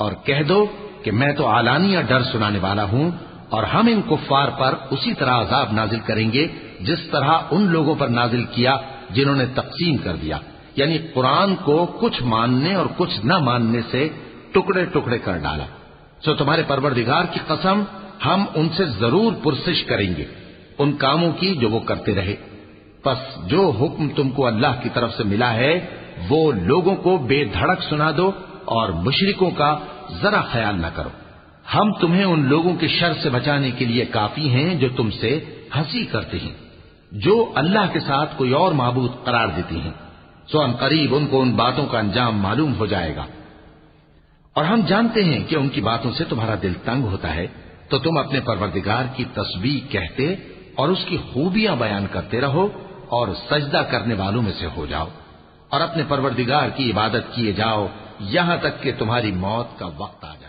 اور کہہ دو کہ میں تو اعلانیہ ڈر سنانے والا ہوں، اور ہم ان کفار پر اسی طرح عذاب نازل کریں گے جس طرح ان لوگوں پر نازل کیا جنہوں نے تقسیم کر دیا، یعنی قرآن کو کچھ ماننے اور کچھ نہ ماننے سے ٹکڑے ٹکڑے کر ڈالا۔ سو تمہارے پروردگار کی قسم، ہم ان سے ضرور پرسش کریں گے ان کاموں کی جو وہ کرتے رہے۔ پس جو حکم تم کو اللہ کی طرف سے ملا ہے وہ لوگوں کو بے دھڑک سنا دو، اور مشرکوں کا ذرا خیال نہ کرو۔ ہم تمہیں ان لوگوں کے شر سے بچانے کے لیے کافی ہیں جو تم سے ہنسی کرتے ہیں، جو اللہ کے ساتھ کوئی اور معبود قرار دیتی ہیں۔ سو ان قریب ان کو ان باتوں کا انجام معلوم ہو جائے گا، اور ہم جانتے ہیں کہ ان کی باتوں سے تمہارا دل تنگ ہوتا ہے، تو تم اپنے پروردگار کی تسبیح کہتے اور اس کی خوبیاں بیان کرتے رہو، اور سجدہ کرنے والوں میں سے ہو جاؤ، اور اپنے پروردگار کی عبادت کیے جاؤ یہاں تک کہ تمہاری موت کا وقت آ جائے۔